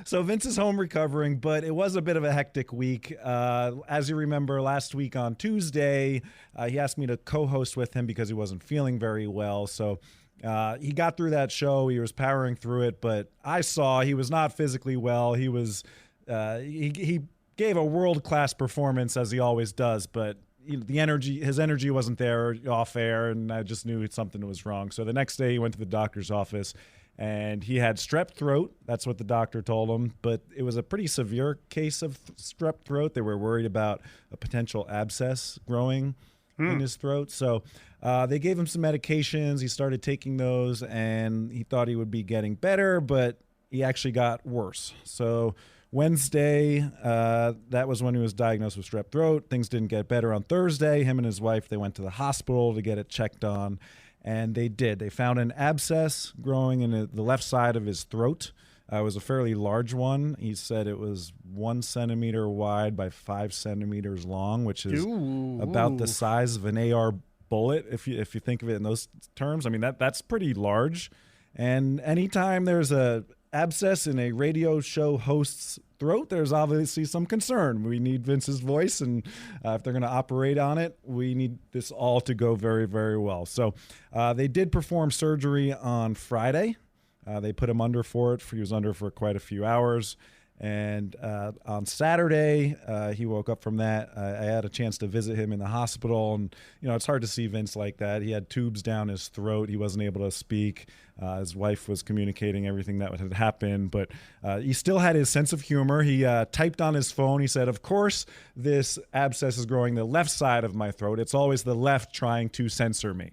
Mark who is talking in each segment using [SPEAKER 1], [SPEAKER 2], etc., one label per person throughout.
[SPEAKER 1] So Vince is home recovering, but it was a bit of a hectic week. As you remember, last week on Tuesday, he asked me to co-host with him because he wasn't feeling very well. So he got through that show. He was powering through it, but I saw he was not physically well. He was he gave a world-class performance as he always does, but his energy wasn't there off air, and I just knew something was wrong. So the next day he went to the doctor's office, and he had strep throat. That's what the doctor told him, but it was a pretty severe case of strep throat. They were worried about a potential abscess growing in his throat. So they gave him some medications. He started taking those, and he thought he would be getting better, but he actually got worse. So Wednesday, that was when he was diagnosed with strep throat. Things didn't get better on Thursday. Him and his wife, they went to the hospital to get it checked on, and they did. They found an abscess growing in the left side of his throat. It was a fairly large one. He said it was 1 centimeter wide by 5 centimeters long, which is about the size of an AR bullet, if you think of it in those terms. I mean, that's pretty large. And anytime there's a abscess in a radio show host's throat, there's obviously some concern. We need Vince's voice, and if they're going to operate on it, we need this all to go very, very well. So they did perform surgery on Friday. They put him under for it. He was under for quite a few hours. And on Saturday, he woke up from that. I had a chance to visit him in the hospital, and it's hard to see Vince like that. He had tubes down his throat. He wasn't able to speak. His wife was communicating everything that had happened, but he still had his sense of humor. He typed on his phone. He said, "Of course, this abscess is growing the left side of my throat. It's always the left trying to censor me."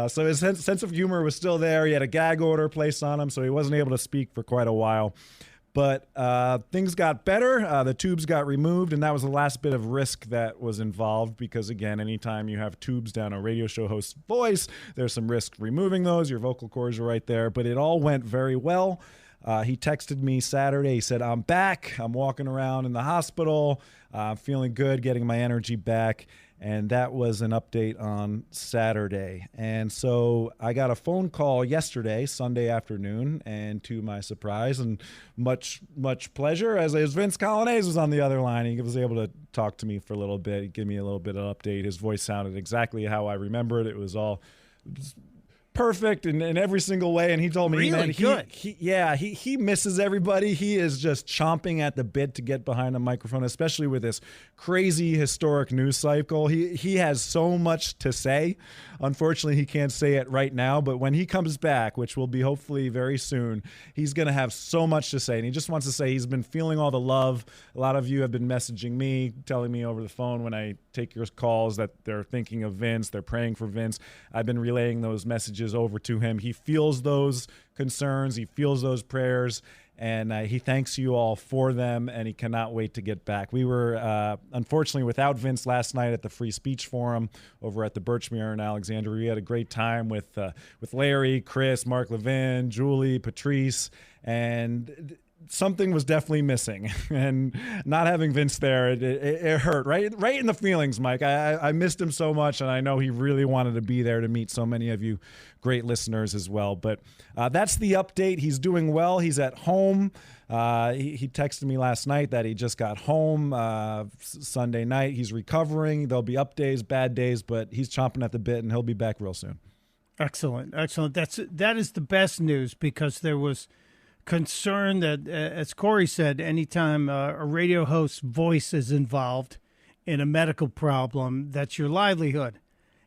[SPEAKER 1] So his sense of humor was still there. He had a gag order placed on him, so he wasn't able to speak for quite a while. But things got better. The tubes got removed, and that was the last bit of risk that was involved because, again, anytime you have tubes down a radio show host's voice, there's some risk removing those. Your vocal cords are right there. But it all went very well. He texted me Saturday. He said, "I'm back. I'm walking around in the hospital. I'm feeling good, getting my energy back." And that was an update on Saturday. And so I got a phone call yesterday, Sunday afternoon, and to my surprise and much pleasure, as Vince Coglianese was on the other line. He was able to talk to me for a little bit, give me a little bit of update. His voice sounded exactly how I remember it. It was all perfect in every single way, and he told me,
[SPEAKER 2] really good.
[SPEAKER 1] He misses everybody. He is just chomping at the bit to get behind a microphone, especially with this crazy historic news cycle. He has so much to say. Unfortunately, he can't say it right now, but when he comes back, which will be hopefully very soon, he's going to have so much to say, and he just wants to say he's been feeling all the love. A lot of you have been messaging me, telling me over the phone when I take your calls that they're thinking of Vince, they're praying for Vince. I've been relaying those messages over to him. He feels those concerns, he feels those prayers, and he thanks you all for them, and he cannot wait to get back. We were unfortunately without Vince last night at the Free Speech Forum over at the Birchmere in Alexandria. We had a great time with Larry, Chris, Mark Levin, Julie, Patrice, and something was definitely missing, and not having Vince there, it hurt right in the feelings, Mike. I missed him so much, and I know he really wanted to be there to meet so many of you great listeners as well. But that's the update. He's doing well. He's at home. He texted me last night that he just got home Sunday night. He's recovering. There'll be up days, bad days, but he's chomping at the bit, and he'll be back real soon.
[SPEAKER 2] Excellent. That is the best news, because there was concern that, as Corey said, anytime a radio host's voice is involved in a medical problem, that's your livelihood.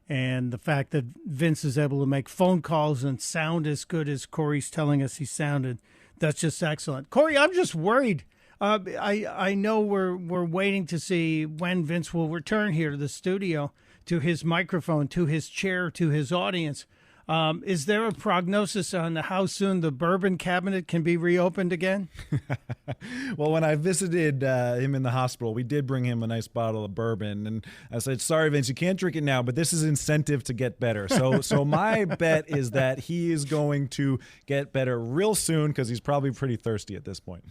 [SPEAKER 2] And the fact that Vince is able to make phone calls and sound as good as Corey's telling us he sounded, that's just excellent. Corey, I'm just worried. I know we're waiting to see when Vince will return here to the studio, to his microphone, to his chair, to his audience. Is there a prognosis on how soon the bourbon cabinet can be reopened again?
[SPEAKER 1] Well, when I visited him in the hospital, we did bring him a nice bottle of bourbon. And I said, "Sorry, Vince, you can't drink it now, but this is incentive to get better." So my bet is that he is going to get better real soon, because he's probably pretty thirsty at this point.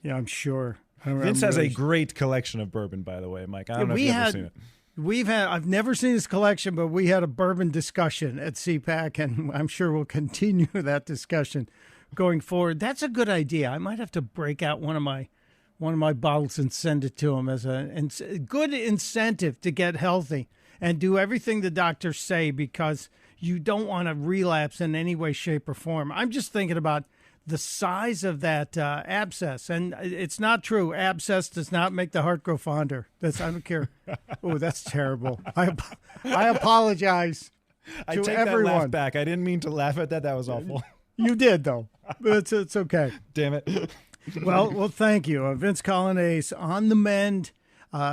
[SPEAKER 2] Yeah, I'm sure.
[SPEAKER 1] Vince has a great collection of bourbon, by the way, Mike. I don't know if you've ever seen it.
[SPEAKER 2] I've never seen his collection, but we had a bourbon discussion at CPAC, and I'm sure we'll continue that discussion going forward. That's a good idea. I might have to break out one of my bottles and send it to him as a good incentive to get healthy and do everything the doctors say, because you don't want to relapse in any way, shape, or form. I'm just thinking about the size of that abscess, and it's not true. Abscess does not make the heart grow fonder. I don't care. Oh, that's terrible. I apologize
[SPEAKER 1] I
[SPEAKER 2] to
[SPEAKER 1] take
[SPEAKER 2] everyone.
[SPEAKER 1] that laugh back. I didn't mean to laugh at that. That was awful.
[SPEAKER 2] You did, though. But it's okay.
[SPEAKER 1] Damn it.
[SPEAKER 2] Well, thank you. Vince Coglianese on the mend,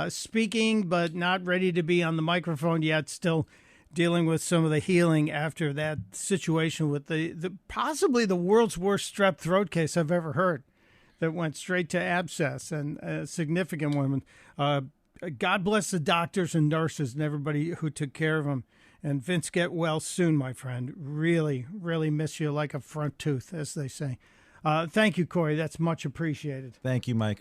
[SPEAKER 2] speaking, but not ready to be on the microphone yet, still dealing with some of the healing after that situation with the possibly the world's worst strep throat case I've ever heard, that went straight to abscess, and a significant woman. God bless the doctors and nurses and everybody who took care of him. And Vince, get well soon, my friend. Really, really miss you like a front tooth, as they say. Thank you, Corey. That's much appreciated.
[SPEAKER 1] Thank you, Mike.